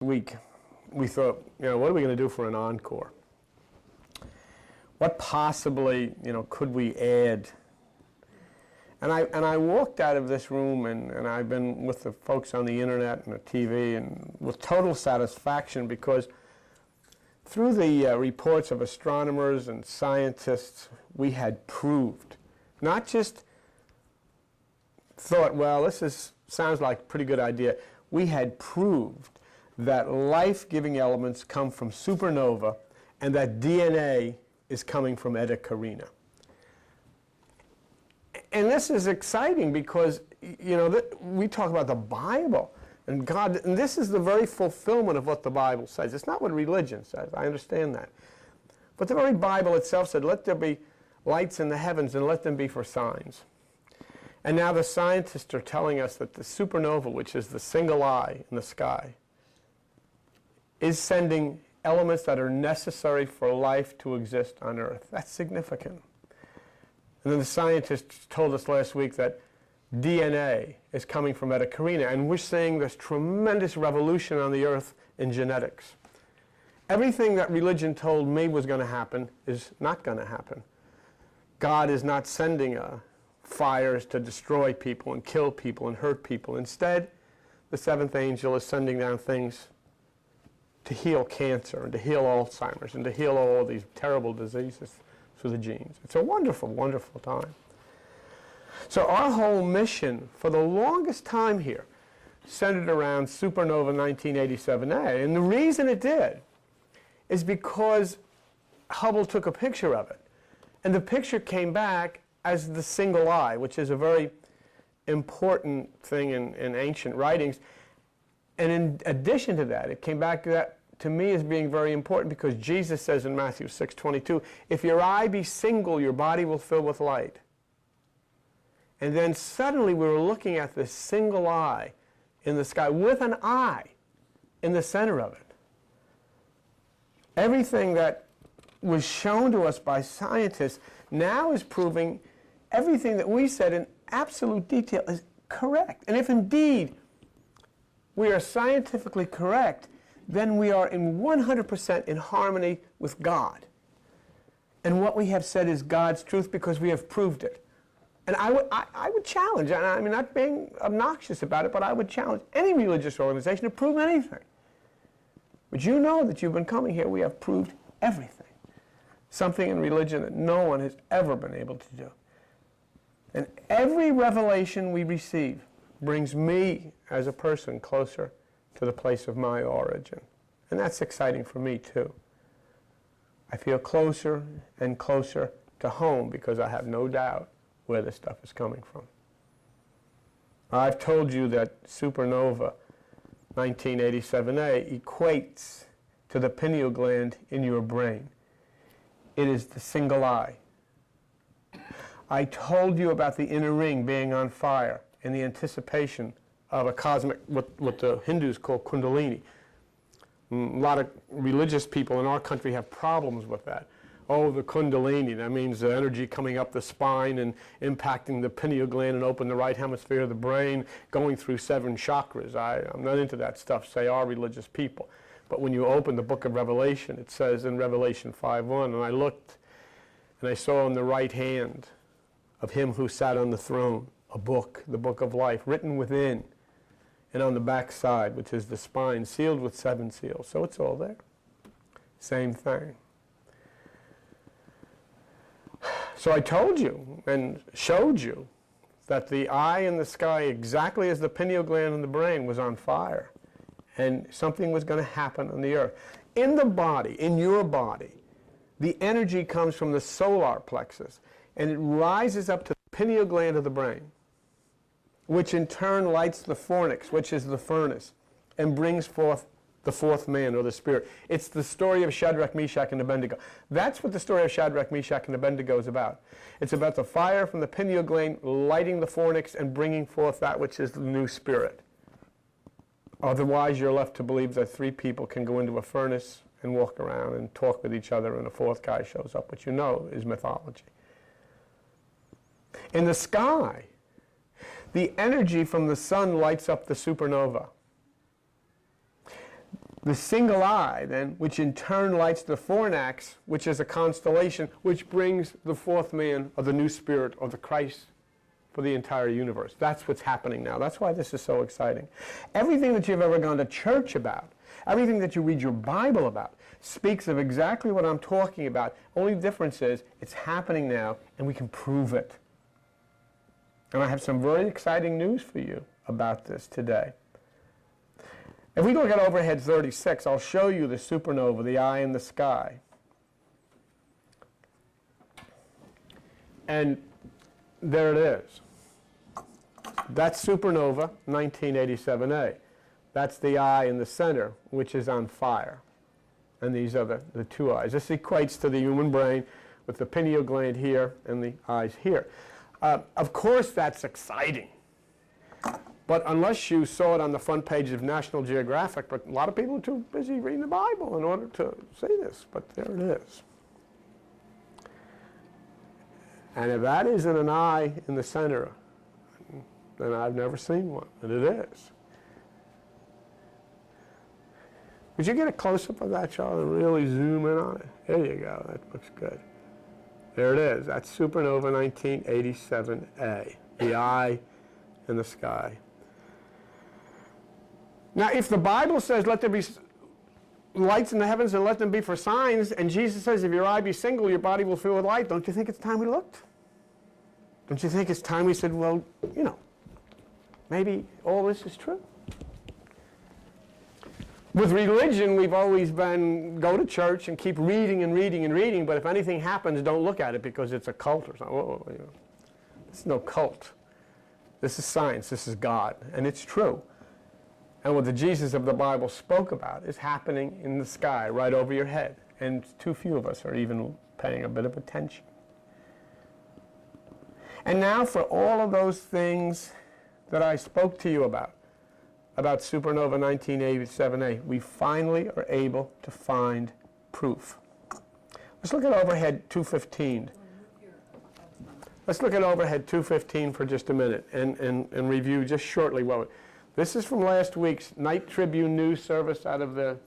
week, we thought, what are we going to do for an encore? What possibly, could we add? And I walked out of this room, and I've been with the folks on the internet and the TV, and with total satisfaction, because through the reports of astronomers and scientists, we had proved, not just thought, well, this sounds like a pretty good idea. We had proved that life-giving elements come from supernova, and that DNA is coming from Eta Carinae. And this is exciting because, we talk about the Bible and God, and this is the very fulfillment of what the Bible says. It's not what religion says, I understand that. But the very Bible itself said, let there be lights in the heavens and let them be for signs. And now the scientists are telling us that the supernova, which is the single eye in the sky, is sending elements that are necessary for life to exist on Earth. That's significant. And then the scientists told us last week that DNA is coming from Eta Carinae, and we're seeing this tremendous revolution on the Earth in genetics. Everything that religion told me was going to happen is not going to happen. God is not sending fires to destroy people and kill people and hurt people. Instead, the seventh angel is sending down things to heal cancer and to heal Alzheimer's and to heal all these terrible diseases through the genes. It's a wonderful, wonderful time. So our whole mission for the longest time here centered around Supernova 1987A. And the reason it did is because Hubble took a picture of it. And the picture came back as the single eye, which is a very important thing in ancient writings. And in addition to that, it came back to me as being very important because Jesus says in Matthew 6:22, if your eye be single, your body will fill with light. And then suddenly we were looking at this single eye in the sky with an eye in the center of it. Everything that was shown to us by scientists now is proving everything that we said in absolute detail is correct. And if indeed we are scientifically correct, then we are in 100% in harmony with God. And what we have said is God's truth because we have proved it. And I would challenge, and I'm not being obnoxious about it, but I would challenge any religious organization to prove anything. But you know that you've been coming here, we have proved everything. Something in religion that no one has ever been able to do. And every revelation we receive brings me as a person closer to the place of my origin. And that's exciting for me too. I feel closer and closer to home because I have no doubt where this stuff is coming from. I've told you that Supernova 1987A equates to the pineal gland in your brain. It is the single eye. I told you about the inner ring being on fire in the anticipation of a cosmic, what the Hindus call kundalini. A lot of religious people in our country have problems with that. Oh, the kundalini, that means the energy coming up the spine and impacting the pineal gland and open the right hemisphere of the brain, going through 7 chakras. I'm not into that stuff, say our religious people. But when you open the book of Revelation, it says in Revelation 5:1, and I looked and I saw on the right hand of him who sat on the throne a book, the book of life, written within, and on the back side, which is the spine, sealed with 7 seals. So it's all there. Same thing. So I told you and showed you that the eye in the sky, exactly as the pineal gland in the brain, was on fire. And something was going to happen on the earth. In the body, in your body, the energy comes from the solar plexus, and it rises up to the pineal gland of the brain, which in turn lights the fornix, which is the furnace, and brings forth the fourth man, or the spirit. It's the story of Shadrach, Meshach, and Abednego. That's what the story of Shadrach, Meshach, and Abednego is about. It's about the fire from the pineal gland lighting the fornix and bringing forth that which is the new spirit. Otherwise, you're left to believe that 3 people can go into a furnace and walk around and talk with each other, and a 4th guy shows up, which you know is mythology. In the sky, the energy from the sun lights up the supernova. The single eye, then, which in turn lights the fornax, which is a constellation, which brings the fourth man of the new spirit of the Christ for the entire universe. That's what's happening now. That's why this is so exciting. Everything that you've ever gone to church about, everything that you read your Bible about, speaks of exactly what I'm talking about. Only difference is it's happening now, and we can prove it. And I have some very exciting news for you about this today. If we look at overhead 36, I'll show you the supernova, the eye in the sky. And there it is. That's supernova 1987A. That's the eye in the center, which is on fire. And these are the two eyes. This equates to the human brain with the pineal gland here and the eyes here. Of course, that's exciting. But unless you saw it on the front page of National Geographic, but a lot of people are too busy reading the Bible in order to see this. But there it is. And if that isn't an eye in the center, then I've never seen one. And it is. Could you get a close-up of that, Charlie, and really zoom in on it? There you go. That looks good. There it is. That's supernova 1987A, the eye in the sky. Now, if the Bible says, let there be lights in the heavens and let them be for signs, and Jesus says, if your eye be single, your body will fill with light, don't you think it's time we looked? Don't you think it's time we said, well, you know, maybe all this is true? With religion, we've always been go to church and keep reading and reading and reading, but if anything happens, don't look at it because it's a cult or something. Whoa, you know. This is no cult. This is science. This is God. And it's true. And what the Jesus of the Bible spoke about is happening in the sky right over your head. And too few of us are even paying a bit of attention. And now for all of those things that I spoke to you about supernova 1987A, we finally are able to find proof. Let's look at overhead 215. Let's look at overhead 215 for just a minute and review just shortly. This is from last week's Night Tribune news service out of the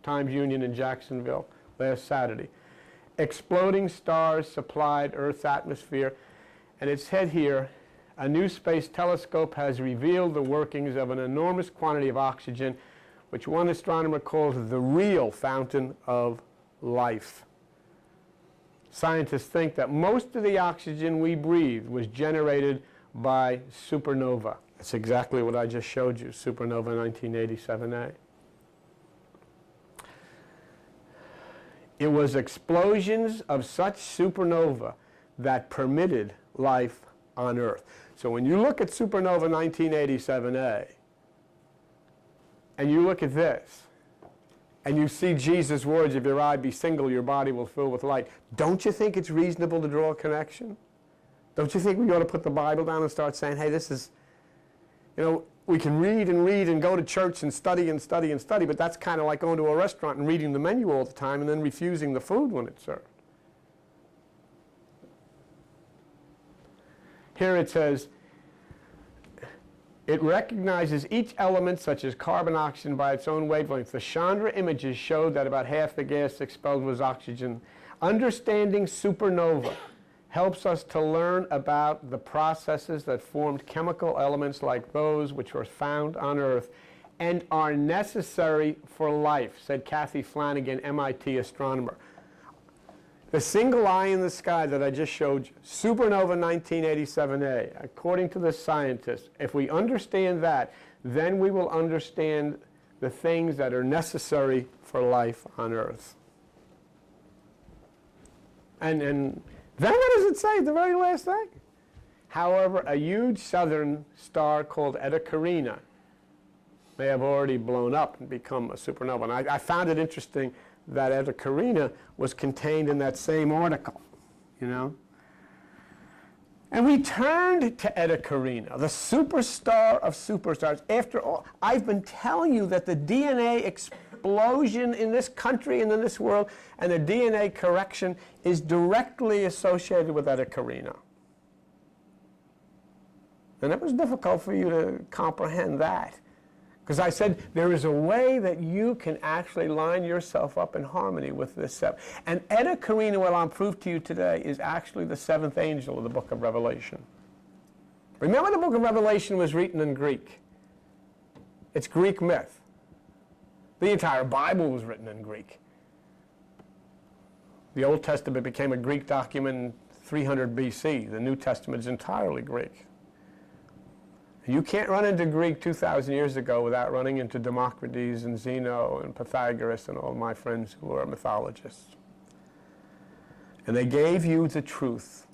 Times Union in Jacksonville last Saturday. Exploding stars supplied Earth's atmosphere, and it said here, a new space telescope has revealed the workings of an enormous quantity of oxygen, which one astronomer calls the real fountain of life. Scientists think that most of the oxygen we breathe was generated by supernova. That's exactly what I just showed you, supernova 1987A. It was explosions of such supernova that permitted life on Earth. So when you look at supernova 1987A, and you look at this, and you see Jesus' words, if your eye be single, your body will fill with light, don't you think it's reasonable to draw a connection? Don't you think we ought to put the Bible down and start saying, hey, this is, you know, we can read and go to church and study and study and study, but that's kind of like going to a restaurant and reading the menu all the time and then refusing the food when it's served. Here it says, it recognizes each element, such as carbon, oxygen, by its own wavelength. The Chandra images showed that about half the gas expelled was oxygen. Understanding supernova helps us to learn about the processes that formed chemical elements like those which were found on Earth and are necessary for life, said Kathy Flanagan, MIT astronomer. The single eye in the sky that I just showed you, supernova 1987A, according to the scientists, if we understand that, then we will understand the things that are necessary for life on Earth. And then what does it say, the very last thing? However, a huge southern star called Eta Carinae may have already blown up and become a supernova. And I found it interesting that Eta Carinae was contained in that same article, you know. And we turned to Eta Carinae, the superstar of superstars. After all, I've been telling you that the DNA explosion in this country and in this world and the DNA correction is directly associated with Eta Carinae. And it was difficult for you to comprehend that. Because I said there is a way that you can actually line yourself up in harmony with this seven. And Eta Carinae, what I'll prove to you today, is actually the seventh angel of the book of Revelation. Remember, the book of Revelation was written in Greek. It's Greek myth. The entire Bible was written in Greek. The Old Testament became a Greek document in 300 BC. The New Testament is entirely Greek. You can't run into Greek 2,000 years ago without running into Democritus and Zeno and Pythagoras and all my friends who are mythologists. And they gave you the truth,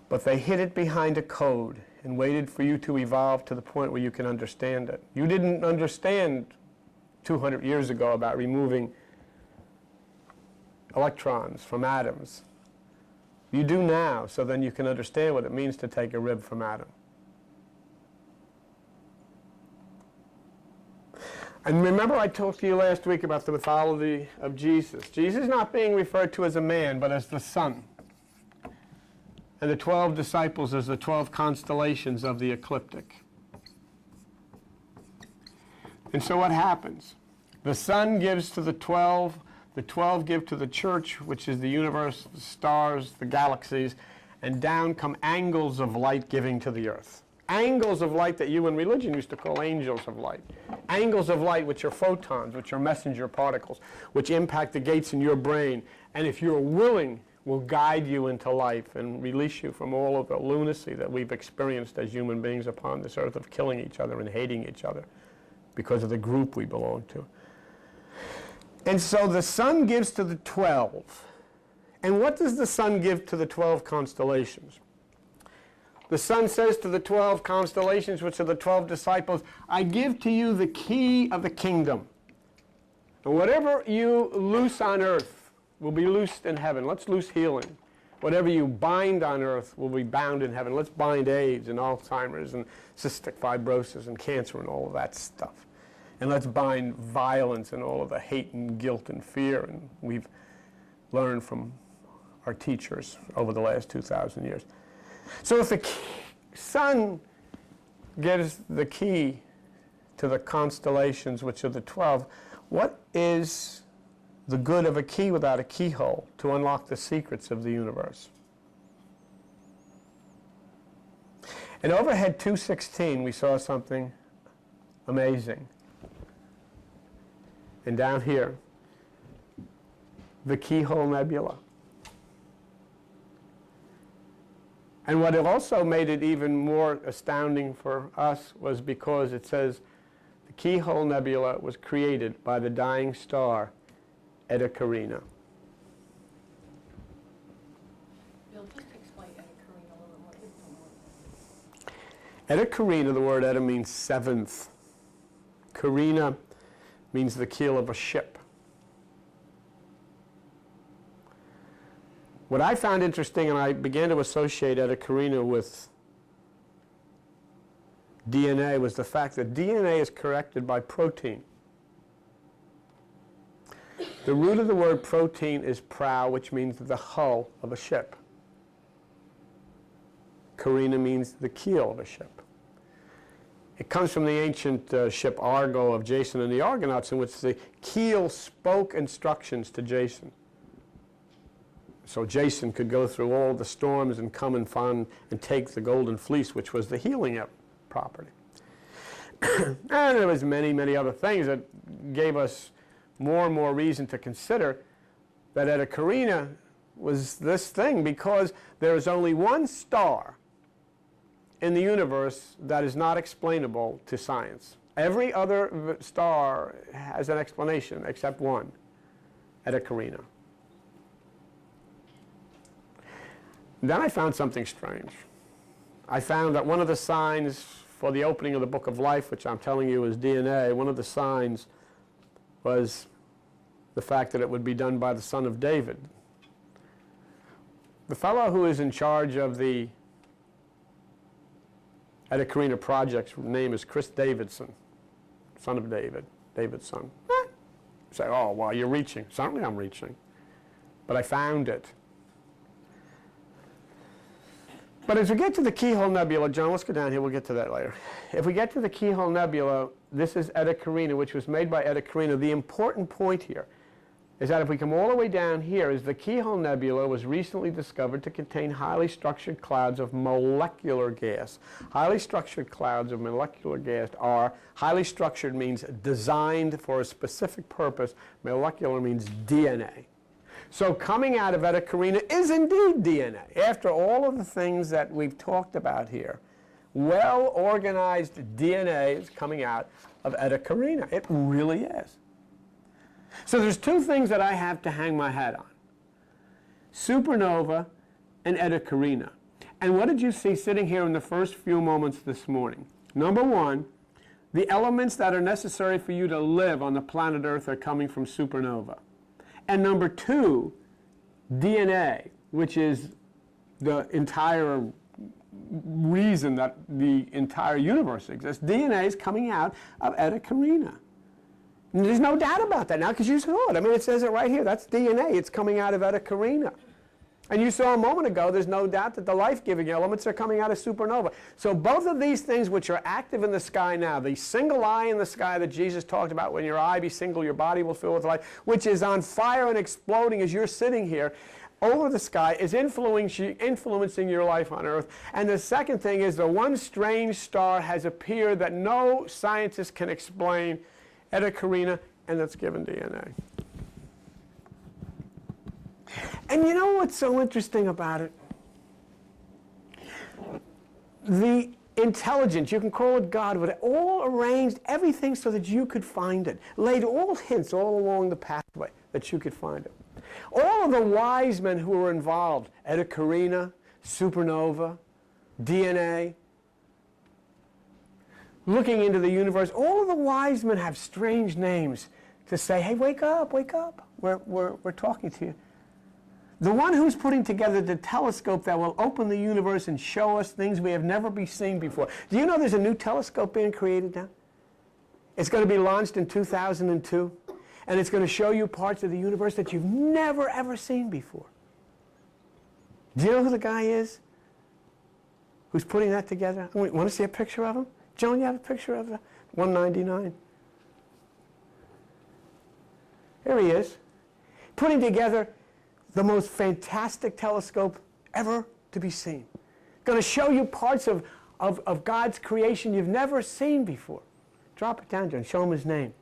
but they hid it behind a code and waited for you to evolve to the point where you can understand it. You didn't understand 200 years ago about removing electrons from atoms. You do now, so then you can understand what it means to take a rib from atom. And remember, I talked to you last week about the mythology of Jesus. Jesus is not being referred to as a man, but as the Son. And the 12 disciples as the 12 constellations of the ecliptic. And so what happens? The Son gives to the 12 give to the church, which is the universe, the stars, the galaxies, and down come angles of light giving to the earth. Angles of light that you in religion used to call angels of light. Angles of light, which are photons, which are messenger particles, which impact the gates in your brain, and if you're willing, will guide you into life and release you from all of the lunacy that we've experienced as human beings upon this earth of killing each other and hating each other because of the group we belong to. And so the Son gives to the 12. And what does the Son give to the 12 constellations? The Son says to the 12 constellations, which are the 12 disciples, I give to you the key of the kingdom. And whatever you loose on earth will be loosed in heaven. Let's loose healing. Whatever you bind on earth will be bound in heaven. Let's bind AIDS and Alzheimer's and cystic fibrosis and cancer and all of that stuff. And let's bind violence and all of the hate and guilt and fear. And we've learned from our teachers over the last 2,000 years. So if the Son gives the key to the constellations, which are the 12, what is the good of a key without a keyhole to unlock the secrets of the universe? In overhead 216, we saw something amazing. And down here, the keyhole nebula. And what also made it even more astounding for us was because it says the keyhole nebula was created by the dying star Eta Carinae. Bill, just explain Eta Carinae a little more. Eta Carinae, the word Eta means seventh. Carinae means the keel of a ship. What I found interesting, and I began to associate Eta Carinae with DNA, was the fact that DNA is corrected by protein. The root of the word protein is prow, which means the hull of a ship. Carinae means the keel of a ship. It comes from the ancient ship Argo of Jason and the Argonauts, in which the keel spoke instructions to Jason. So Jason could go through all the storms and come and find and take the golden fleece, which was the healing property. And there was many, many other things that gave us more and more reason to consider that Eta Carinae was this thing, because there is only one star in the universe that is not explainable to science. Every other star has an explanation except one, Eta Carinae. Then I found something strange. I found that one of the signs for the opening of the book of life, which I'm telling you is DNA, one of the signs was the fact that it would be done by the son of David. The fellow who is in charge of the Eta Carinae project's name is Chris Davidson, son of David, David's son. You say, oh, well, you're reaching. Certainly I'm reaching. But I found it. But as we get to the Keyhole Nebula, John, let's go down here, we'll get to that later. If we get to the Keyhole Nebula, this is Eta Carinae, which was made by Eta Carinae. The important point here is that if we come all the way down here, is the Keyhole Nebula was recently discovered to contain highly structured clouds of molecular gas. Highly structured clouds of molecular gas are, highly structured means designed for a specific purpose, molecular means DNA. So coming out of Eta Carinae is indeed DNA. After all of the things that we've talked about here, well-organized DNA is coming out of Eta Carinae. It really is. So there's two things that I have to hang my hat on. Supernova and Eta Carinae. And what did you see sitting here in the first few moments this morning? Number one, the elements that are necessary for you to live on the planet Earth are coming from supernova. And number two, DNA, which is the entire reason that the entire universe exists. DNA is coming out of Eta Carinae. And there's no doubt about that now because you saw it. I mean, it says it right here. That's DNA. It's coming out of Eta Carinae. And you saw a moment ago, there's no doubt that the life-giving elements are coming out of supernova. So both of these things which are active in the sky now, the single eye in the sky that Jesus talked about, when your eye be single, your body will fill with light, which is on fire and exploding as you're sitting here over the sky, is influencing your life on Earth. And the second thing is the one strange star has appeared that no scientist can explain, Eta Carinae, and that's given DNA. And you know what's so interesting about it? The intelligence, you can call it God, but it all arranged everything so that you could find it. Laid all hints all along the pathway that you could find it. All of the wise men who were involved, Eta Carinae, supernova, DNA, looking into the universe, all of the wise men have strange names to say, hey, wake up, we're talking to you. The one who's putting together the telescope that will open the universe and show us things we have never seen before. Do you know there's a new telescope being created now? It's going to be launched in 2002, and it's going to show you parts of the universe that you've never, ever seen before. Do you know who the guy is who's putting that together? Want to see a picture of him? Joan, you have a picture of the 199? Here he is, putting together the most fantastic telescope ever to be seen. Going to show you parts of God's creation you've never seen before. Drop it down, John. Show him his name.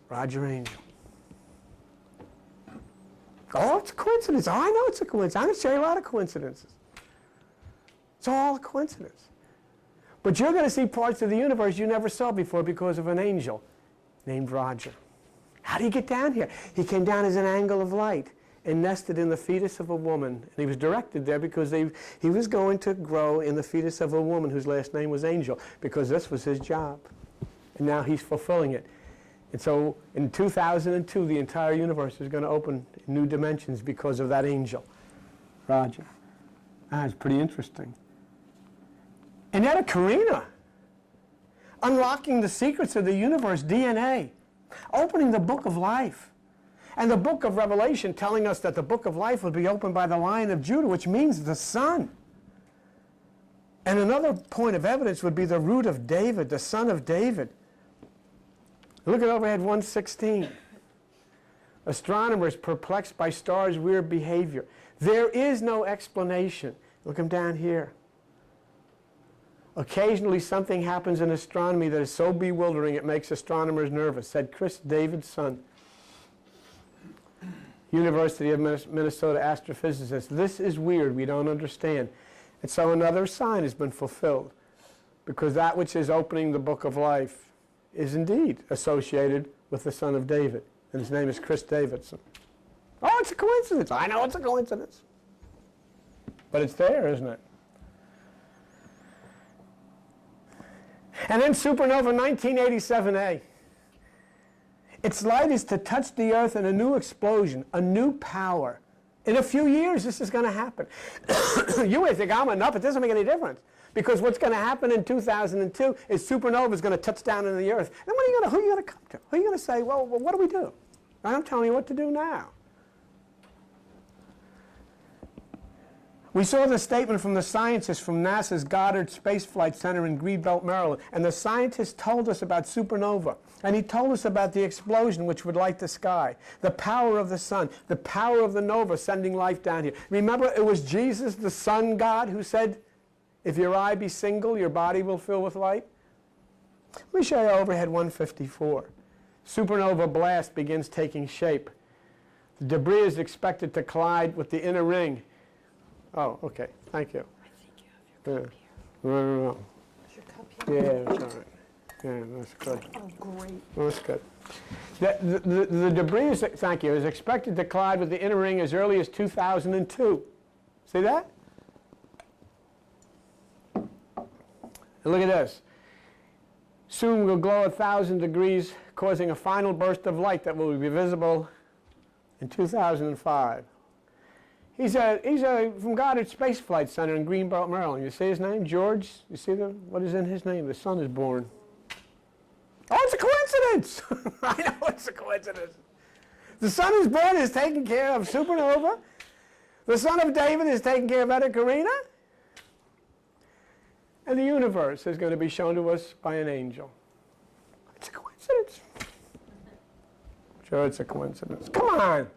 Roger Angel. Oh, it's a coincidence. Oh, I know it's a coincidence. I'm going to show you a lot of coincidences. It's all a coincidence. But you're going to see parts of the universe you never saw before because of an angel named Roger. How did he get down here? He came down as an angle of light and nested in the fetus of a woman. And he was directed there because he was going to grow in the fetus of a woman whose last name was Angel, because this was his job. And now he's fulfilling it. And so in 2002, the entire universe is going to open in new dimensions because of that angel, Roger. It's pretty interesting. And Eta Carinae, unlocking the secrets of the universe, DNA, opening the book of life. And the book of Revelation telling us that the book of life will be opened by the Lion of Judah, which means the Son. And another point of evidence would be the root of David, the son of David. Look at overhead 116. Astronomers perplexed by stars' weird behavior. There is no explanation. Look him down here. Occasionally something happens in astronomy that is so bewildering it makes astronomers nervous, said Chris David's son, University of Minnesota astrophysicist. This is weird, we don't understand. And so another sign has been fulfilled, because that which is opening the book of life is indeed associated with the son of David, and his name is Chris Davidson. Oh, it's a coincidence. I know it's a coincidence. But it's there, isn't it? And then supernova 1987A. Its light is to touch the earth in a new explosion, a new power. In a few years, this is going to happen. You may think, I'm enough. It doesn't make any difference. Because what's going to happen in 2002 is supernova is going to touch down into the earth. And who are you going to come to? Who are you going to say, well, what do we do? I'm telling you what to do now. We saw the statement from the scientists from NASA's Goddard Space Flight Center in Greenbelt, Maryland. And the scientist told us about supernova. And he told us about the explosion which would light the sky, the power of the sun, the power of the nova sending life down here. Remember, it was Jesus, the Sun God, who said, if your eye be single, your body will fill with light. Let me show you overhead 154. Supernova blast begins taking shape. The debris is expected to collide with the inner ring. Oh, okay. Thank you. I think you have your cup here. No. Is your cup here? Yeah, that's all right. Yeah, that's good. Oh, great. That's good. The debris, thank you, is expected to collide with the inner ring as early as 2002. See that? And look at this. Soon will glow 1,000 degrees, causing a final burst of light that will be visible in 2005. He's from Goddard Space Flight Center in Greenbelt, Maryland. You see his name? George? You see what is in his name? The sun is born. Oh, it's a coincidence! I know it's a coincidence. The sun is born is taking care of Supernova. The son of David is taking care of Eta Carinae. And the universe is going to be shown to us by an angel. It's a coincidence. Sure, it's a coincidence. Come on!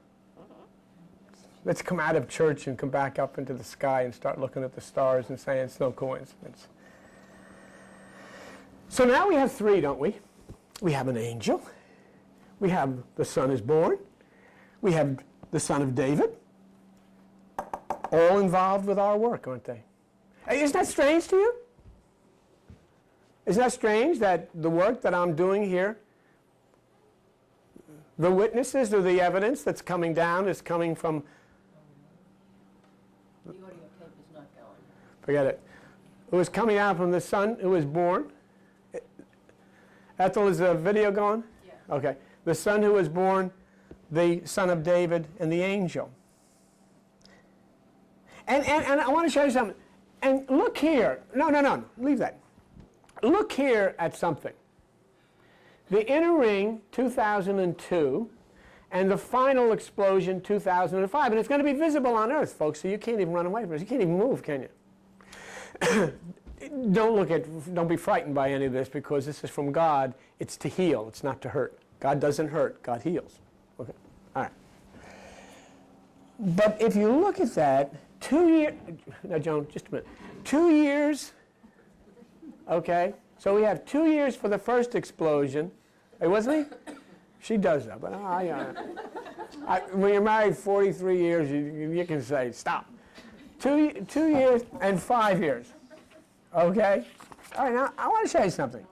Let's come out of church and come back up into the sky and start looking at the stars and saying it's no coincidence. So now we have three, don't we? We have an angel. We have the Son is born. We have the Son of David. All involved with our work, aren't they? Isn't that strange to you? Isn't that strange that the work that I'm doing here, the witnesses or the evidence that's coming down is coming from... The audio tape is not going. Forget it. It was coming out from the Son who was born. Ethel, is the video going? Yeah. Okay. The Son who was born, the Son of David, and the angel. And I want to show you something. And look here. No. Leave that. Look here at something. The inner ring, 2002, and the final explosion, 2005. And it's going to be visible on Earth, folks, so you can't even run away from it. You can't even move, can you? Don't be frightened by any of this, because this is from God. It's to heal. It's not to hurt. God doesn't hurt. God heals. Okay? All right. But if you look at that, 2 years... Now, Joan, just a minute. 2 years... Okay? So we have 2 years for the first explosion. Hey, wasn't he? She does that, but when you're married 43 years, you can say, stop. 2 years and 5 years. Okay? All right, now, I want to show you something.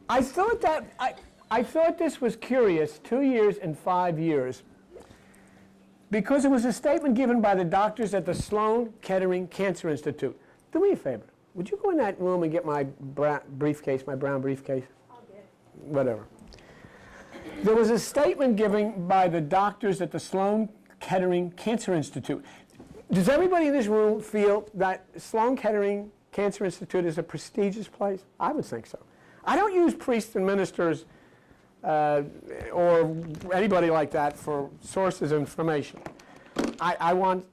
I thought this was curious, 2 years and 5 years, because it was a statement given by the doctors at the Sloan Kettering Cancer Institute. Do me a favor. Would you go in that room and get my briefcase, my brown briefcase? I'll get it. Whatever. There was a statement given by the doctors at the Sloan Kettering Cancer Institute. Does everybody in this room feel that Sloan Kettering Cancer Institute is a prestigious place? I would think so. I don't use priests and ministers or anybody like that for sources of information. I want...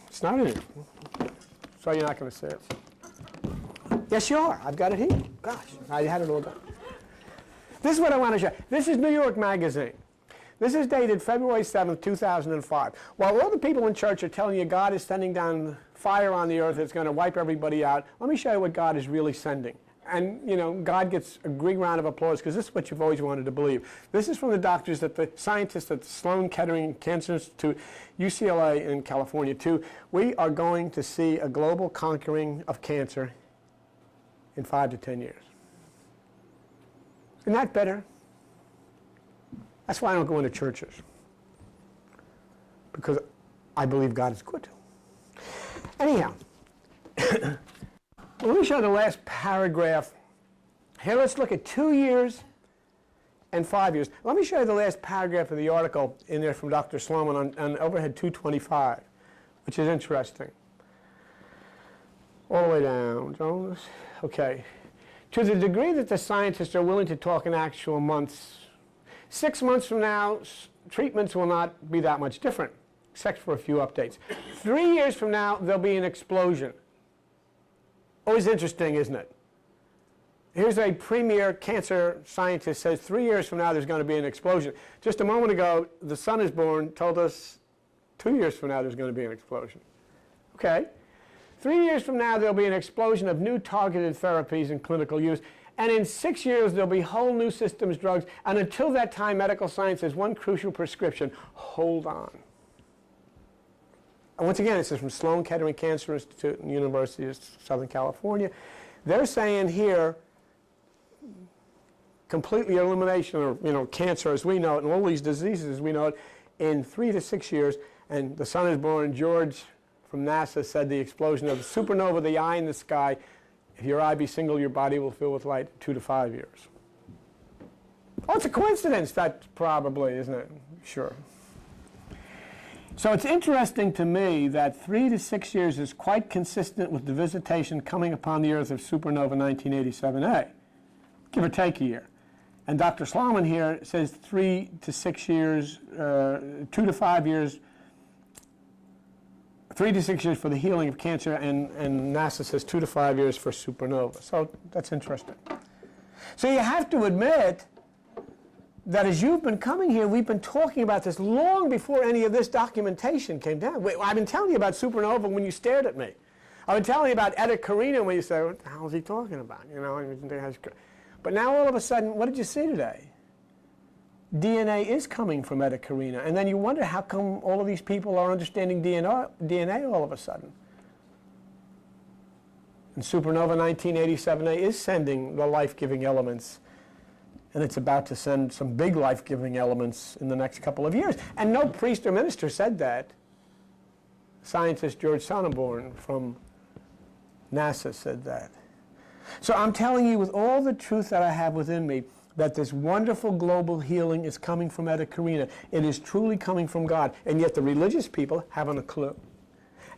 It's not in it. So you're not going to see it. Yes, you are. I've got it here. Gosh, I had it all done. This is what I want to show. This is New York Magazine. This is dated February 7th, 2005. While all the people in church are telling you God is sending down fire on the earth that's going to wipe everybody out, let me show you what God is really sending. And, you know, God gets a big round of applause because this is what you've always wanted to believe. This is from the doctors, the scientists at the Sloan Kettering Cancer Institute, UCLA in California, too. We are going to see a global conquering of cancer in 5 to 10 years. Isn't that better? That's why I don't go into churches. Because I believe God is good. Anyhow, let me show the last paragraph. Here, let's look at 2 years and 5 years. Let me show you the last paragraph of the article in there from Dr. Sloman on overhead 225, which is interesting. All the way down, Jonas. Okay. To the degree that the scientists are willing to talk in actual months, 6 months from now, treatments will not be that much different. except for a few updates. 3 years from now, there'll be an explosion. Always interesting, isn't it? Here's a premier cancer scientist says 3 years from now there's going to be an explosion. Just a moment ago, The Sun is Born told us 2 years from now there's going to be an explosion. Okay. 3 years from now there'll be an explosion of new targeted therapies in clinical use. And in 6 years there'll be whole new systems, drugs. And until that time, medical science has one crucial prescription: hold on. And once again, this is from Sloan Kettering Cancer Institute and University of Southern California. They're saying here, completely elimination of cancer as we know it and all these diseases as we know it in 3 to 6 years. And The Sun is Born, George from NASA said the explosion of the supernova, the eye in the sky, if your eye be single, your body will fill with light in 2 to 5 years. Oh, it's a coincidence, that probably, isn't it? Sure. So it's interesting to me that 3 to 6 years is quite consistent with the visitation coming upon the Earth of supernova 1987A, give or take a year. And Dr. Sloman here says 3 to 6 years, 2 to 5 years, 3 to 6 years for the healing of cancer, and NASA says 2 to 5 years for supernova. So that's interesting. So you have to admit that as you've been coming here, we've been talking about this long before any of this documentation came down. I've been telling you about supernova when you stared at me. I've been telling you about Eta Carinae when you said, what the hell is he talking about? But now all of a sudden, what did you see today? DNA is coming from Eta Carinae. And then you wonder how come all of these people are understanding DNA all of a sudden. And supernova 1987A is sending the life-giving elements. And it's about to send some big life-giving elements in the next couple of years. And no priest or minister said that. Scientist George Sonneborn from NASA said that. So I'm telling you with all the truth that I have within me that this wonderful global healing is coming from Eta Carinae. It is truly coming from God. And yet the religious people haven't a clue.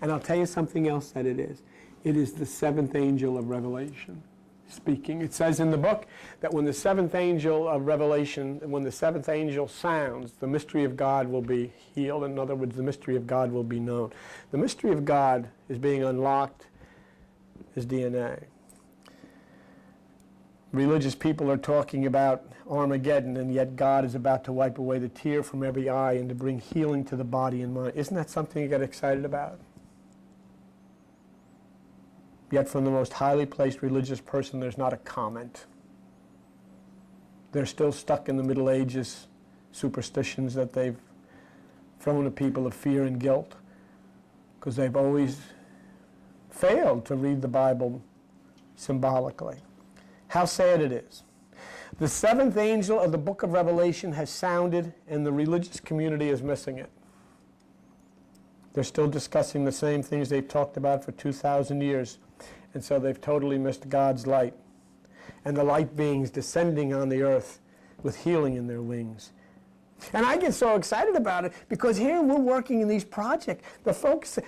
And I'll tell you something else that it is. It is the seventh angel of Revelation speaking. It says in the book that when the seventh angel of Revelation, when the seventh angel sounds, the mystery of God will be healed. In other words, the mystery of God will be known. The mystery of God is being unlocked as DNA. Religious people are talking about Armageddon, and yet God is about to wipe away the tear from every eye and to bring healing to the body and mind. Isn't that something you get excited about? Yet from the most highly placed religious person, there's not a comment. They're still stuck in the Middle Ages superstitions that they've thrown at people of fear and guilt because they've always failed to read the Bible symbolically. How sad it is. The seventh angel of the book of Revelation has sounded, and the religious community is missing it. They're still discussing the same things they've talked about for 2,000 years. And so they've totally missed God's light. And the light beings descending on the earth with healing in their wings. And I get so excited about it because here we're working in these projects.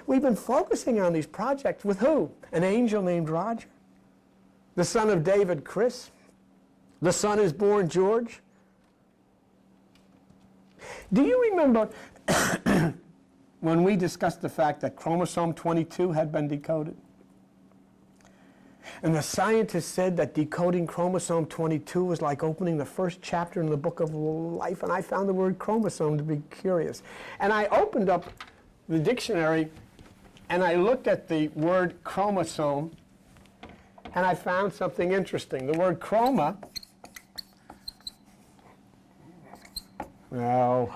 We've been focusing on these projects with who? An angel named Roger. The son of David, Chris. The Son is Born, George. Do you remember when we discussed the fact that chromosome 22 had been decoded? And the scientists said that decoding chromosome 22 was like opening the first chapter in the book of life, and I found the word chromosome to be curious. And I opened up the dictionary, and I looked at the word chromosome, and I found something interesting. The word chroma, the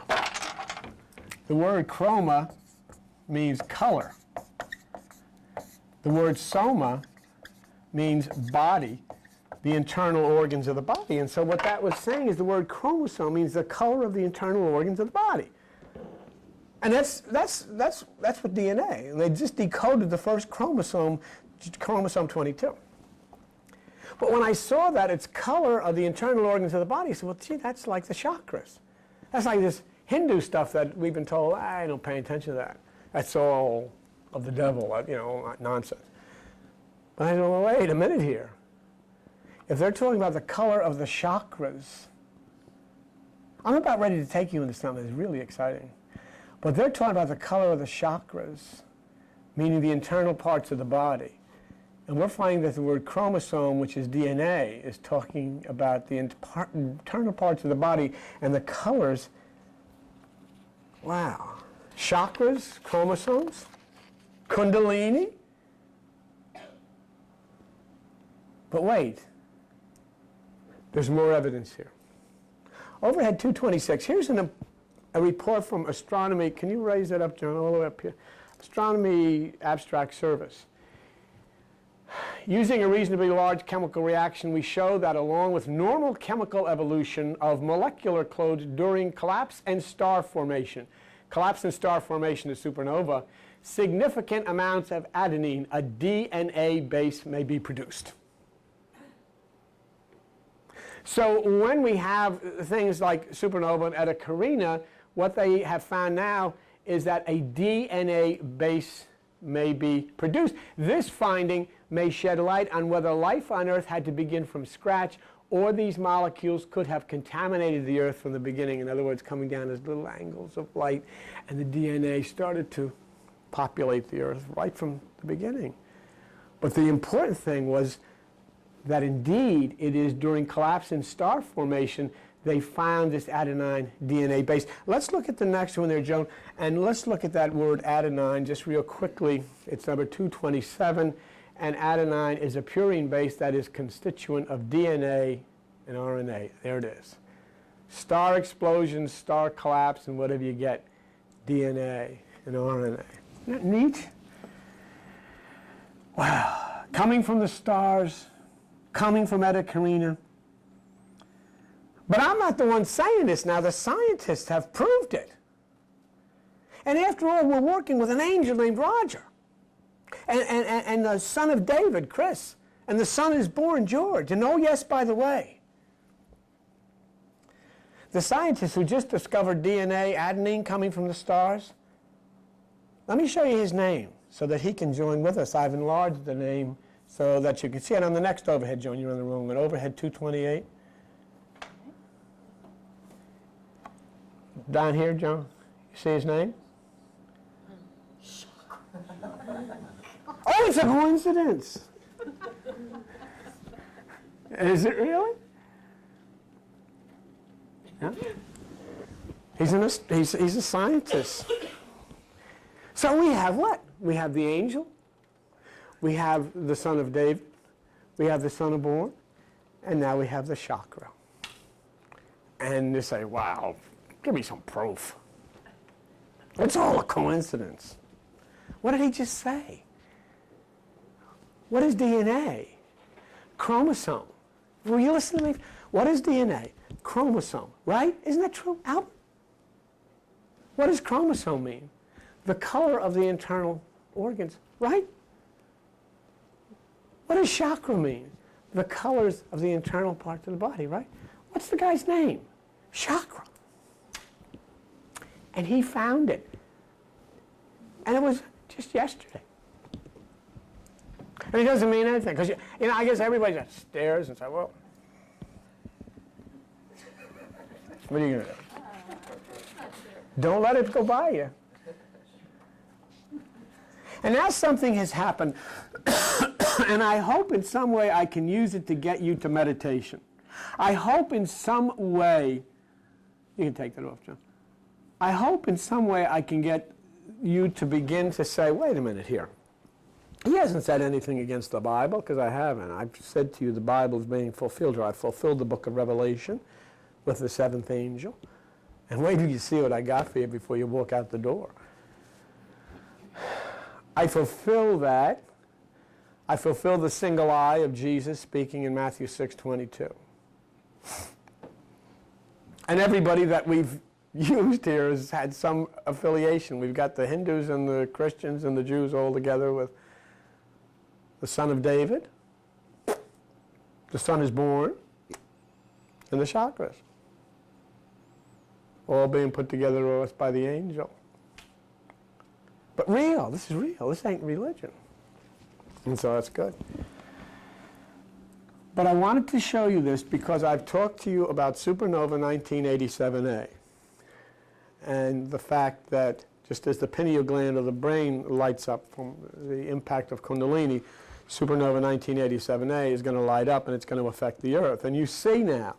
word chroma means color. The word soma means body, the internal organs of the body. And so what that was saying is the word chromosome means the color of the internal organs of the body. And that's what DNA. And they just decoded the first chromosome 22. But when I saw that it's color of the internal organs of the body, I said, well, gee, that's like the chakras. That's like this Hindu stuff that we've been told, I don't pay attention to that. That's all of the devil, nonsense. But I said, well, wait a minute here. If they're talking about the color of the chakras, I'm about ready to take you into something that's really exciting. But they're talking about the color of the chakras, meaning the internal parts of the body. And we're finding that the word chromosome, which is DNA, is talking about the internal parts of the body and the colors. Wow. Chakras, chromosomes, kundalini. But wait, there's more evidence here. Overhead 226, here's a report from Astronomy. Can you raise that up, John, all the way up here? Astronomy Abstract Service. Using a reasonably large chemical reaction, we show that along with normal chemical evolution of molecular clones during collapse and star formation is supernova, significant amounts of adenine, a DNA base, may be produced. So when we have things like supernova and Eta Carinae, what they have found now is that a DNA base may be produced. This finding may shed light on whether life on Earth had to begin from scratch, or these molecules could have contaminated the Earth from the beginning. In other words, coming down as little angles of light, and the DNA started to populate the Earth right from the beginning. But the important thing was that indeed it is during collapse and star formation they found this adenine DNA base. Let's look at the next one there, Joan, and let's look at that word adenine just real quickly. It's number 227, and adenine is a purine base that is constituent of DNA and RNA. There it is. Star explosion, star collapse, and whatever you get, DNA and RNA. Isn't that neat? Wow. Coming from the stars, coming from Eta Carinae. But I'm not the one saying this now. The scientists have proved it. And after all, we're working with an angel named Roger. And the son of David, Chris. And the son is born, George. And oh, yes, by the way, the scientist who just discovered DNA, adenine coming from the stars, let me show you his name so that he can join with us. I've enlarged the name so that you can see it on the next overhead, Joan. You're in the wrong one. Overhead 228. Down here, John, you see his name? Oh, it's a coincidence. Is it really? Yeah. He's a scientist. So we have what? We have the angel. We have the son of David. We have the son of born. And now we have the chakra. And you say, wow, give me some proof. It's all a coincidence. What did he just say? What is DNA? Chromosome. Will you listen to me? What is DNA? Chromosome, right? Isn't that true, Albert? What does chromosome mean? The color of the internal organs, right? What does chakra mean? The colors of the internal parts of the body, right? What's the guy's name? Chakra. And he found it. And it was just yesterday. And it doesn't mean anything. Because, I guess everybody just stares and says, well, what are you going to do? Don't let it go by you. And now something has happened. And I hope in some way I can use it to get you to meditation. I hope in some way, you can take that off, John. I hope in some way I can get you to begin to say, wait a minute here. He hasn't said anything against the Bible, because I haven't. I've said to you the Bible is being fulfilled, or I've fulfilled the book of Revelation with the seventh angel. And wait till you see what I got for you before you walk out the door. I fulfill that. I fulfill the single eye of Jesus speaking in Matthew 6:22. And everybody that we've used here has had some affiliation. We've got the Hindus and the Christians and the Jews all together with the son of David, the son is born, and the chakras. All being put together to us by the angel. But real, this is real. This ain't religion. And so that's good. But I wanted to show you this because I've talked to you about Supernova 1987A. and the fact that just as the pineal gland of the brain lights up from the impact of Kundalini, Supernova 1987A is going to light up and it's going to affect the Earth. And you see now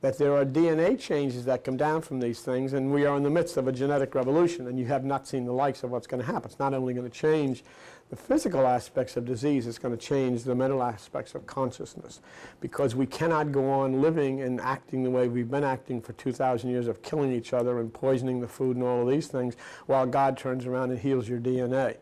that there are DNA changes that come down from these things, and we are in the midst of a genetic revolution, and you have not seen the likes of what's going to happen. It's not only going to change the physical aspects of disease, it's going to change the mental aspects of consciousness, because we cannot go on living and acting the way we've been acting for 2,000 years of killing each other and poisoning the food and all of these things, while God turns around and heals your DNA.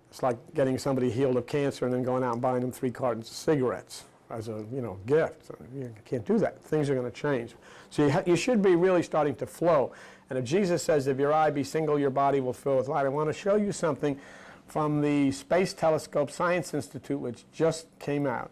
It's like getting somebody healed of cancer and then going out and buying them 3 cartons of cigarettes as a gift. You can't do that. Things are going to change. So you should be really starting to flow. And if Jesus says, if your eye be single, your body will fill with light, I want to show you something from the Space Telescope Science Institute, which just came out.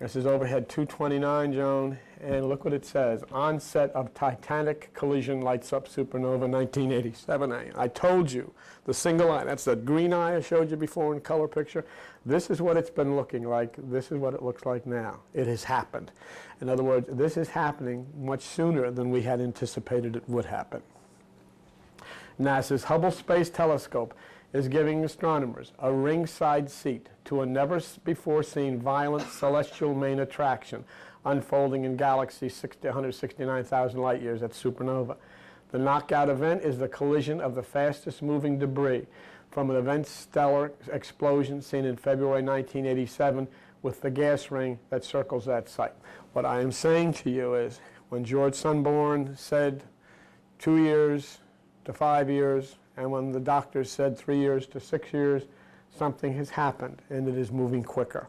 This is overhead 229, Joan, and look what it says. Onset of Titanic collision lights up supernova 1987A. I told you, the single eye, that's that green eye I showed you before in color picture. This is what it's been looking like. This is what it looks like now. It has happened. In other words, this is happening much sooner than we had anticipated it would happen. NASA's Hubble Space Telescope is giving astronomers a ringside seat to a never-before-seen violent celestial main attraction unfolding in galaxy 169,000 light-years at supernova. The knockout event is the collision of the fastest-moving debris from an event stellar explosion seen in February 1987 with the gas ring that circles that site. What I am saying to you is, when George Sunborn said 2 years to 5 years, and when the doctors said 3 years to 6 years, something has happened, and it is moving quicker.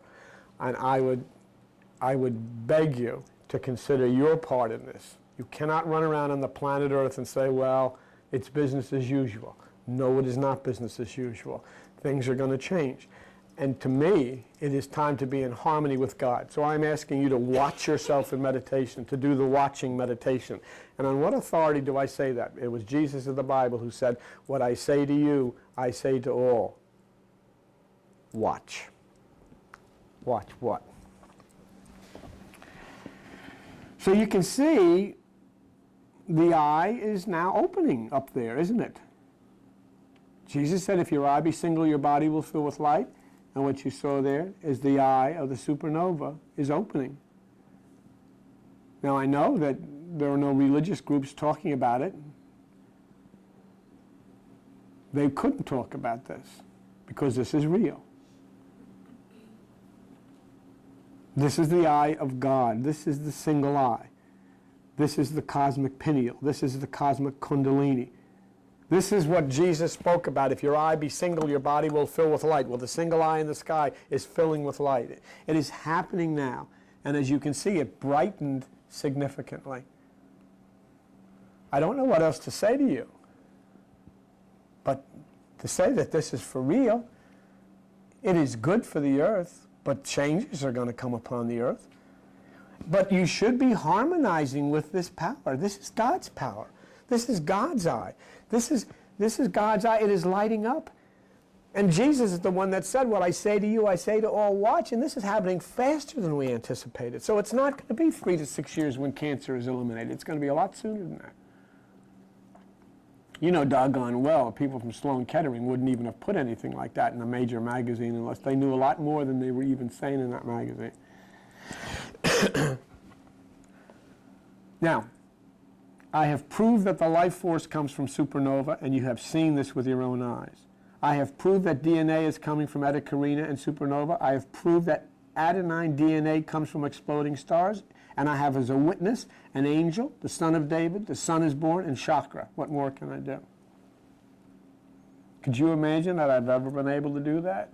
And I would beg you to consider your part in this. You cannot run around on the planet Earth and say, well, it's business as usual. No, it is not business as usual. Things are going to change. And to me, it is time to be in harmony with God. So I'm asking you to watch yourself in meditation, to do the watching meditation. And on what authority do I say that? It was Jesus of the Bible who said, what I say to you, I say to all. Watch. Watch what? So you can see the eye is now opening up there, isn't it? Jesus said, if your eye be single, your body will fill with light. And what you saw there is the eye of the supernova is opening. Now I know that there are no religious groups talking about it. They couldn't talk about this because this is real. This is the eye of God. This is the single eye. This is the cosmic pineal. This is the cosmic kundalini. This is what Jesus spoke about. If your eye be single, your body will fill with light. Well, the single eye in the sky is filling with light. It is happening now. And as you can see, it brightened significantly. I don't know what else to say to you. But to say that this is for real, it is good for the earth, but changes are going to come upon the earth. But you should be harmonizing with this power. This is God's power. This is God's eye. This is God's eye. It is lighting up. And Jesus is the one that said, what I say to you, I say to all, watch. And this is happening faster than we anticipated. So it's not going to be 3 to 6 years when cancer is eliminated. It's going to be a lot sooner than that. You know doggone well, people from Sloan Kettering wouldn't even have put anything like that in a major magazine unless they knew a lot more than they were even saying in that magazine. Now, I have proved that the life force comes from supernova, and you have seen this with your own eyes. I have proved that DNA is coming from Eta Carinae and supernova. I have proved that adenine DNA comes from exploding stars, and I have as a witness an angel, the son of David, the son is born, and chakra. What more can I do? Could you imagine that I've ever been able to do that?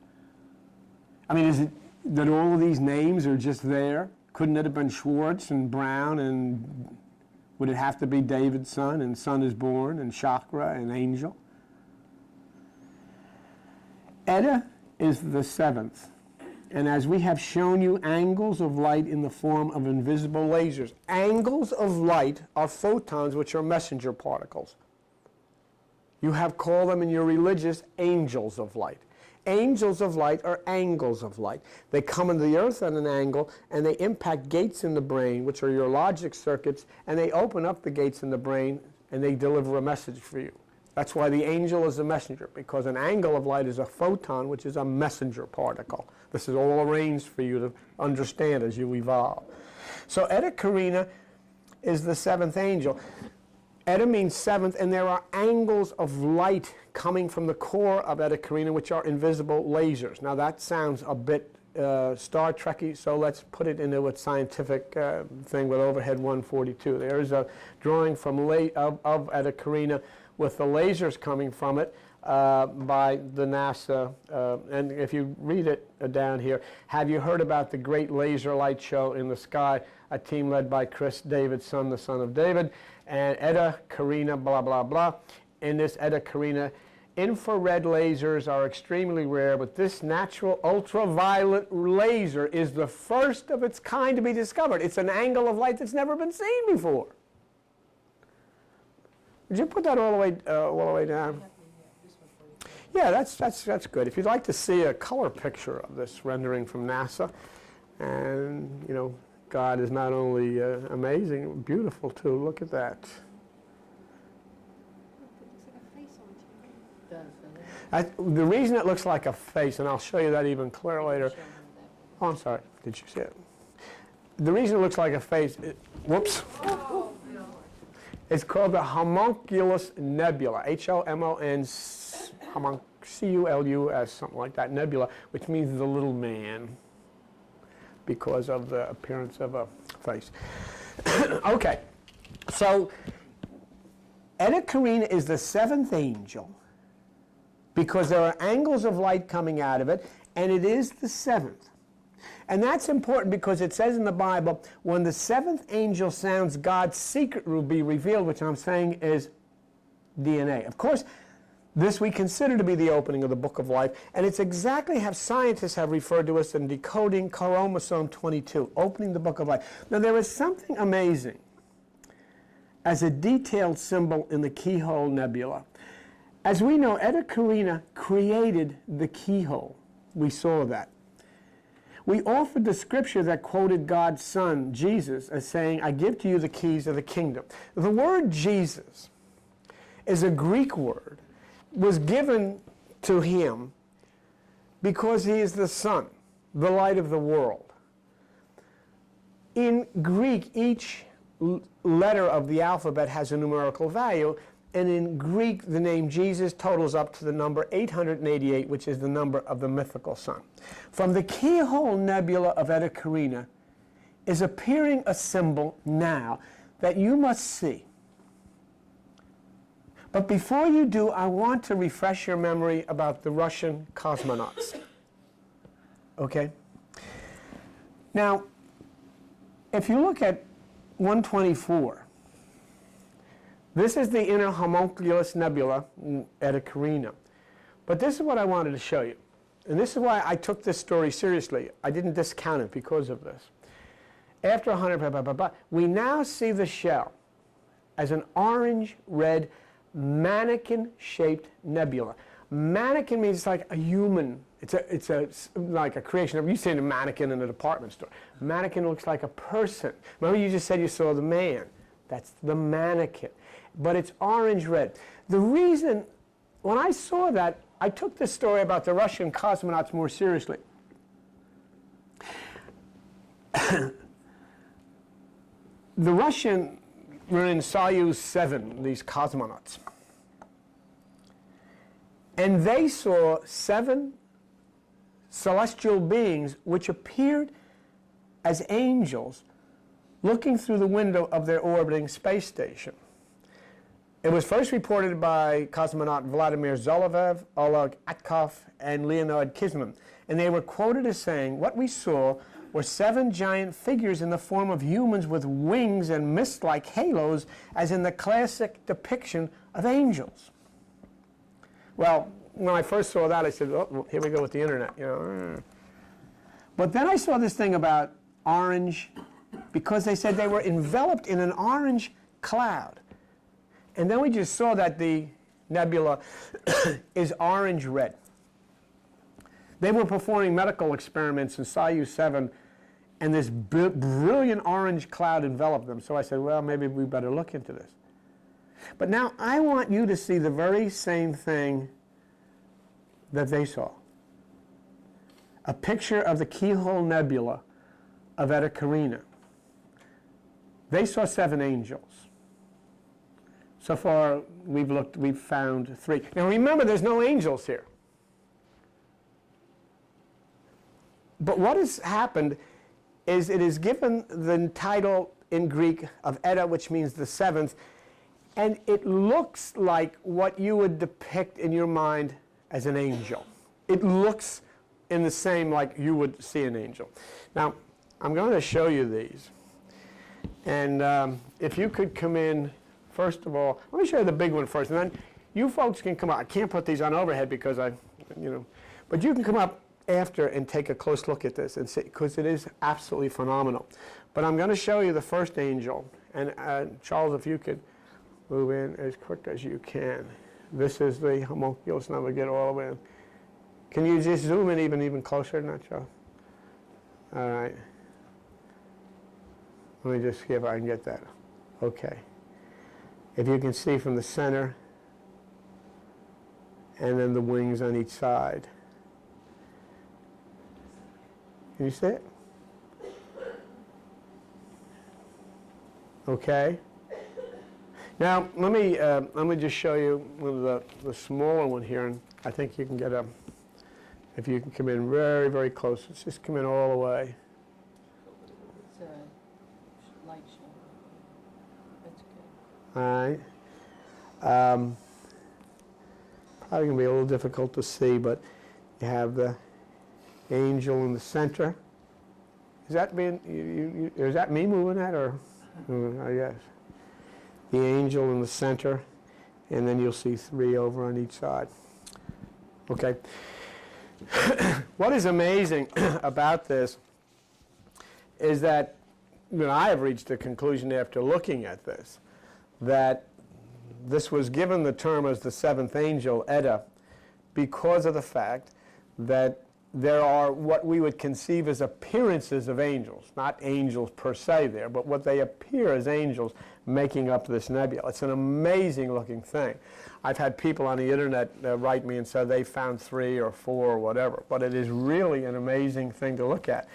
I mean, is it that all of these names are just there? Couldn't it have been Schwartz and Brown, and would it have to be David's son, and son is born, and chakra, and angel? Eta is the 7th. And as we have shown you, angles of light in the form of invisible lasers. Angles of light are photons, which are messenger particles. You have called them in your religious angels of light. Angels of light are angles of light. They come into the earth at an angle, and they impact gates in the brain, which are your logic circuits, and they open up the gates in the brain, and they deliver a message for you. That's why the angel is a messenger, because an angle of light is a photon, which is a messenger particle. This is all arranged for you to understand as you evolve. So Eta Carinae is the seventh angel. Eta means seventh, and there are angles of light coming from the core of Eta Carinae, which are invisible lasers. Now that sounds a bit Star Trek-y, so let's put it into a scientific thing with overhead 142. There is a drawing from of Eta Carinae with the lasers coming from it by the NASA, and if you read it down here, have you heard about the great laser light show in the sky, a team led by Chris Davidson, the son of David, and Eta Carinae, blah, blah, blah. In this Eta Carinae, infrared lasers are extremely rare, but this natural ultraviolet laser is the first of its kind to be discovered. It's an angle of light that's never been seen before. Would you put that all the way down? Yeah, that's good. If you'd like to see a color picture of this rendering from NASA, and you know, God is not only amazing, beautiful too. Look at that. The reason it looks like a face, and I'll show you that even clearer later. Oh, I'm sorry. Did you see it? The reason it looks like a face, whoops. It's called the Homunculus Nebula, H-O-M-O-N, C-U-L-U-S, something like that, nebula, which means the little man, because of the appearance of a face. Okay, so Eta Carinae is the seventh angel, because there are angles of light coming out of it, and it is the seventh. And that's important because it says in the Bible, when the seventh angel sounds, God's secret will be revealed, which I'm saying is DNA. Of course, this we consider to be the opening of the book of life, and it's exactly how scientists have referred to us in decoding chromosome 22, opening the book of life. Now, there is something amazing as a detailed symbol in the keyhole nebula. As we know, Eta Carinae created the keyhole. We saw that. We offered the scripture that quoted God's Son, Jesus, as saying, I give to you the keys of the kingdom. The word Jesus is a Greek word, was given to him because he is the Son, the light of the world. In Greek, each letter of the alphabet has a numerical value, and in Greek, the name Jesus totals up to the number 888, which is the number of the mythical Son. From the keyhole nebula of Eta Carinae is appearing a symbol now that you must see. But before you do, I want to refresh your memory about the Russian cosmonauts. Okay? Now, if you look at 124, this is the inner homunculus nebula, Eta Carinae. But this is what I wanted to show you. And this is why I took this story seriously. I didn't discount it because of this. After 100, we now see the shell as an orange-red mannequin-shaped nebula. Mannequin means it's like a human. It's like a creation of, you see a mannequin in a department store. Mannequin looks like a person. Remember you just said you saw the man. That's the mannequin. But it's orange-red. The reason, when I saw that, I took this story about the Russian cosmonauts more seriously. The Russian were in Soyuz 7, these cosmonauts. And they saw 7 celestial beings which appeared as angels looking through the window of their orbiting space station. It was first reported by cosmonaut Vladimir Zolovev, Oleg Atkov, and Leonid Kisman. And they were quoted as saying, what we saw were 7 giant figures in the form of humans with wings and mist-like halos, as in the classic depiction of angels. Well, when I first saw that, I said, oh, well, here we go with the internet. You know. But then I saw this thing about orange, because they said they were enveloped in an orange cloud. And then we just saw that the nebula is orange-red. They were performing medical experiments in Soyuz 7, and this brilliant orange cloud enveloped them. So I said, well, maybe we better look into this. But now I want you to see the very same thing that they saw. A picture of the Keyhole Nebula of Eta Carinae. They saw 7 angels. So far, we've found 3. Now remember, there's no angels here. But what has happened is it is given the title in Greek of Eta, which means the 7th, and it looks like what you would depict in your mind as an angel. It looks in the same like you would see an angel. Now, I'm going to show you these. And if you could come in, first of all, let me show you the big one first, and then you folks can come up. I can't put these on overhead because but you can come up after and take a close look at this and see, because it is absolutely phenomenal. But I'm going to show you the first angel, and Charles, if you could move in as quick as you can. This is the homunculus, and I'm going to get all the way in. Can you just zoom in even closer than that, Charles? All right. Let me just see if I can get that. Okay. If you can see from the center, and then the wings on each side. Can you see it? Okay. Now let me just show you the smaller one here, and I think you can get a. If you can come in very, very close, let's just come in all the way. It's a light show. That's good. All right. Probably going to be a little difficult to see, but you have the angel in the center. Is that is that me moving that, or? I guess. The angel in the center, and then you'll see 3 over on each side. Okay. What is amazing about this is that I have reached the conclusion after looking at this that this was given the term as the 7th angel, Eta, because of the fact that there are what we would conceive as appearances of angels, not angels per se there, but what they appear as angels making up this nebula. It's an amazing looking thing. I've had people on the internet write me and say they found 3 or 4 or whatever, but it is really an amazing thing to look at.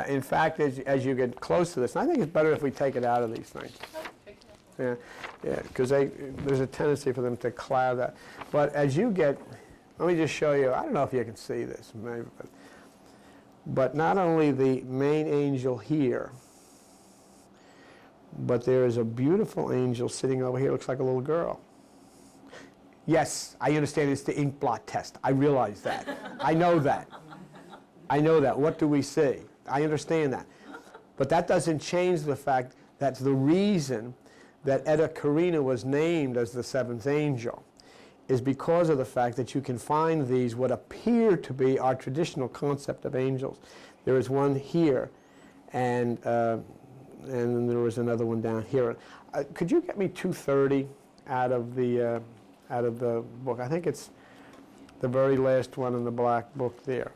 In fact, as you get close to this, and I think it's better if we take it out of these things. Yeah, because there's a tendency for them to cloud that. But as you get, let me just show you, I don't know if you can see this, maybe, but not only the main angel here, but there is a beautiful angel sitting over here, looks like a little girl. Yes, I understand it's the ink blot test. I realize that. I know that. I know that. What do we see? I understand that. But that doesn't change the fact that's the reason that Eta Carinae was named as the 7th angel, is because of the fact that you can find these what appear to be our traditional concept of angels. There is one here, and then there was another one down here. Could you get me 230 out of the book? I think it's the very last one in the black book there.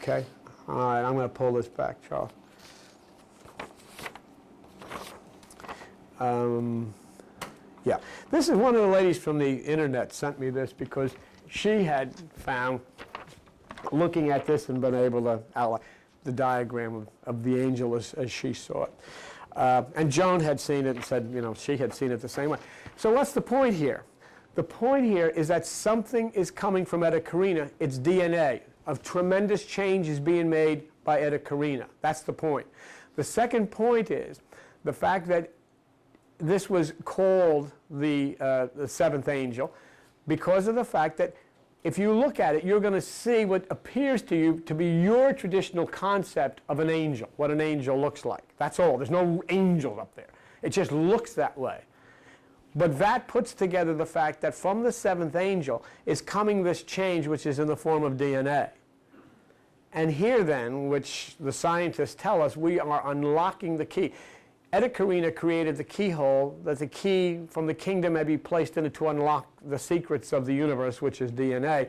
Okay. All right. I'm going to pull this back, Charles. Yeah, this is one of the ladies from the internet sent me this because she had found, looking at this and been able to outline the diagram of the angel as she saw it. And Joan had seen it and said, she had seen it the same way. So what's the point here? The point here is that something is coming from Eta Carinae. It's DNA. A tremendous change is being made by Eta Carinae. That's the point. The second point is the fact that this was called the 7th angel because of the fact that if you look at it, you're going to see what appears to you to be your traditional concept of an angel, what an angel looks like. That's all. There's no angel up there. It just looks that way. But that puts together the fact that from the 7th angel is coming this change which is in the form of DNA. And here then, which the scientists tell us, we are unlocking the key. Eta Carinae created the keyhole that the key from the kingdom may be placed in it to unlock the secrets of the universe, which is DNA.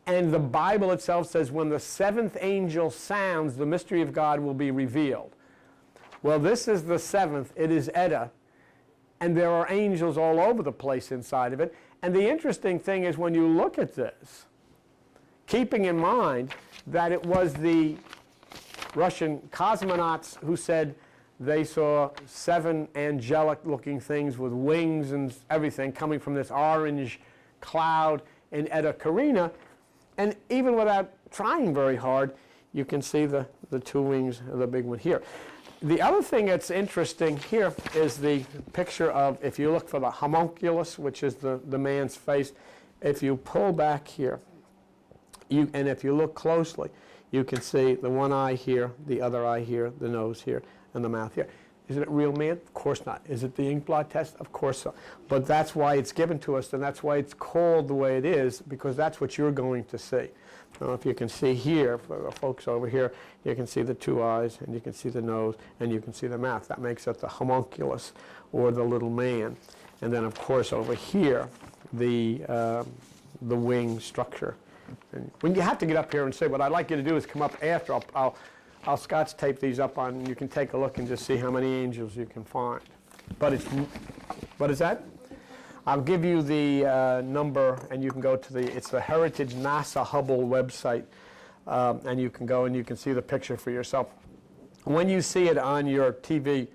And the Bible itself says when the 7th angel sounds, the mystery of God will be revealed. Well, this is the 7th. It is Eta. And there are angels all over the place inside of it. And the interesting thing is when you look at this, keeping in mind that it was the Russian cosmonauts who said they saw 7 angelic-looking things with wings and everything coming from this orange cloud in Eta Carinae. And even without trying very hard, you can see the 2 wings of the big one here. The other thing that's interesting here is the picture of, if you look for the homunculus, which is the man's face, if you pull back here, and if you look closely, you can see the one eye here, the other eye here, the nose here, and the mouth here. Is it a real man? Of course not. Is it the ink blot test? Of course so. But that's why it's given to us, and that's why it's called the way it is, because that's what you're going to see. Now, if you can see here, for the folks over here, you can see the 2 eyes, and you can see the nose, and you can see the mouth. That makes it the homunculus, or the little man. And then, of course, over here, the wing structure. And when you have to get up here and say, what I'd like you to do is come up after. I'll scotch tape these up on, and you can take a look and just see how many angels you can find. But it's, what is that? I'll give you the number, and you can go to it's the Heritage NASA Hubble website, and you can go and you can see the picture for yourself. When you see it on your TV,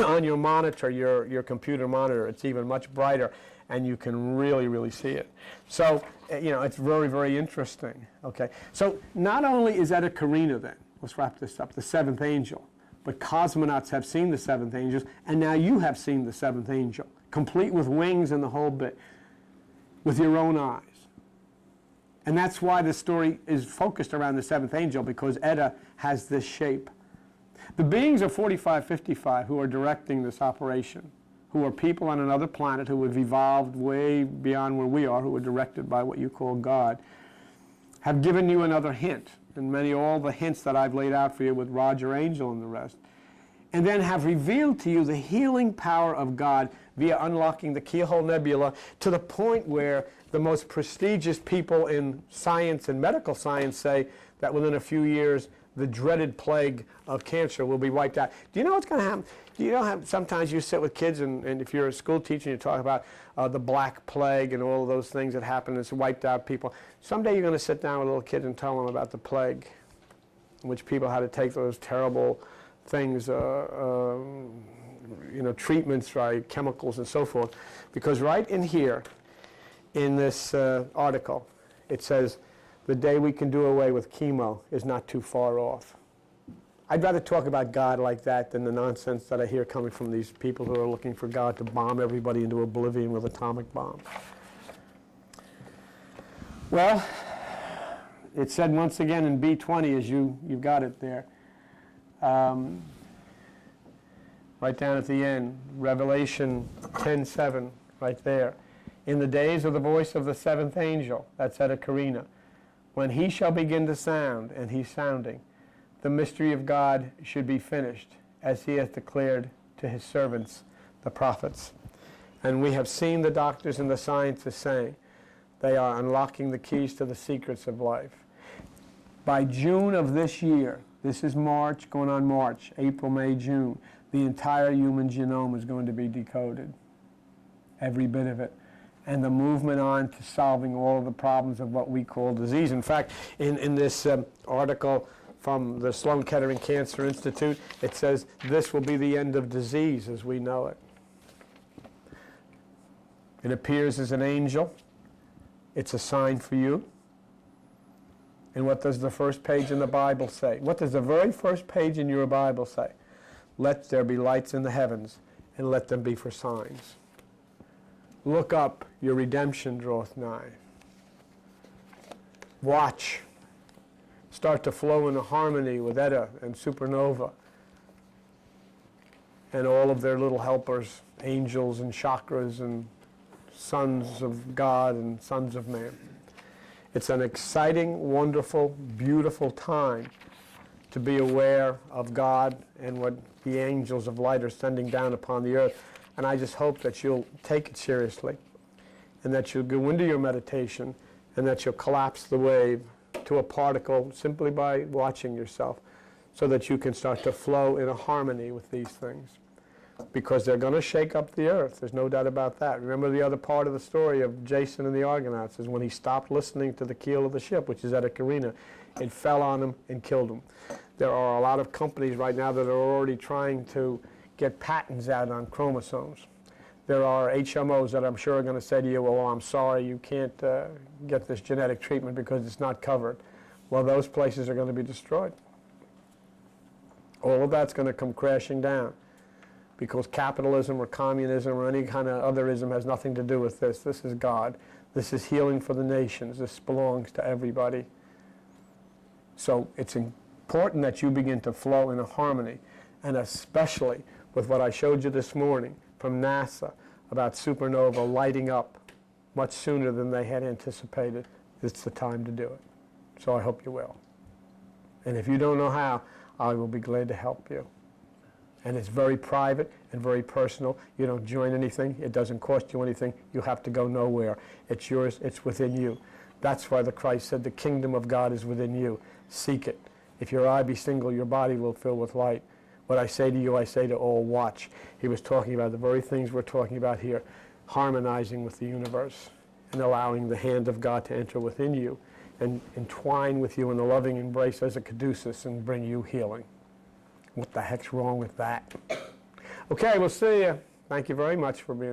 on your monitor, your computer monitor, it's even much brighter, and you can really, really see it. So, you know, it's very, very interesting. Okay, so not only is Eta Carinae then, let's wrap this up, the 7th angel, but cosmonauts have seen the 7th angel, and now you have seen the 7th angel, complete with wings and the whole bit, with your own eyes. And that's why the story is focused around the 7th angel, because Eta has this shape. The beings of 4555 who are directing this operation, who are people on another planet who have evolved way beyond where we are, who are directed by what you call God, have given you another hint, and all the hints that I've laid out for you with Roger Angel and the rest, and then have revealed to you the healing power of God via unlocking the Keyhole Nebula, to the point where the most prestigious people in science and medical science say that within a few years the dreaded plague of cancer will be wiped out. Do you know what's going to happen? Do you know how sometimes you sit with kids, and if you're a school teacher, you talk about the Black Plague and all of those things that happened, it's wiped out people. Someday you're going to sit down with a little kid and tell them about the plague, in which people had to take those terrible things, you know, treatments, right, chemicals and so forth. Because right in here, in this article, it says, the day we can do away with chemo is not too far off. I'd rather talk about God like that than the nonsense that I hear coming from these people who are looking for God to bomb everybody into oblivion with atomic bombs. Well, it said once again in B20, as you've got it there, right down at the end, Revelation 10:7, right there. In the days of the voice of the 7th angel, that's Eta Carinae, when he shall begin to sound, and he's sounding, the mystery of God should be finished, as he hath declared to his servants, the prophets. And we have seen the doctors and the scientists saying they are unlocking the keys to the secrets of life. By June of this year, this is March, going on March, April, May, June, the entire human genome is going to be decoded, every bit of it. And the movement on to solving all of the problems of what we call disease. In fact, in this article from the Sloan Kettering Cancer Institute, it says this will be the end of disease as we know it. It appears as an angel. It's a sign for you. And what does the first page in the Bible say? What does the very first page in your Bible say? Let there be lights in the heavens, and let them be for signs. Look up, your redemption draweth nigh. Watch. Start to flow into harmony with Eta and Supernova and all of their little helpers, angels and chakras and sons of God and sons of man. It's an exciting, wonderful, beautiful time to be aware of God and what the angels of light are sending down upon the earth. And I just hope that you'll take it seriously, and that you'll go into your meditation, and that you'll collapse the wave to a particle simply by watching yourself, so that you can start to flow in a harmony with these things. because they're going to shake up the earth. There's no doubt about that. Remember the other part of the story of Jason and the Argonauts is when he stopped listening to the keel of the ship, which is Eta Carinae, it fell on him and killed him. There are a lot of companies right now that are already trying to get patents out on chromosomes. There are HMOs that I'm sure are going to say to you, well, I'm sorry, you can't get this genetic treatment because it's not covered. Well, those places are going to be destroyed. All of that's going to come crashing down because capitalism or communism or any kind of otherism has nothing to do with this. This is God. This is healing for the nations. This belongs to everybody. So it's important that you begin to flow in a harmony, and especially with what I showed you this morning from NASA about supernova lighting up much sooner than they had anticipated. It's the time to do it. So I hope you will. And if you don't know how, I will be glad to help you. And it's very private and very personal. You don't join anything. It doesn't cost you anything. You have to go nowhere. It's yours. It's within you. That's why the Christ said the kingdom of God is within you. Seek it. If your eye be single, your body will fill with light. What I say to you, I say to all, watch. He was talking about the very things we're talking about here, harmonizing with the universe and allowing the hand of God to enter within you and entwine with you in a loving embrace as a caduceus and bring you healing. What the heck's wrong with that? Okay, we'll see you. Thank you very much for being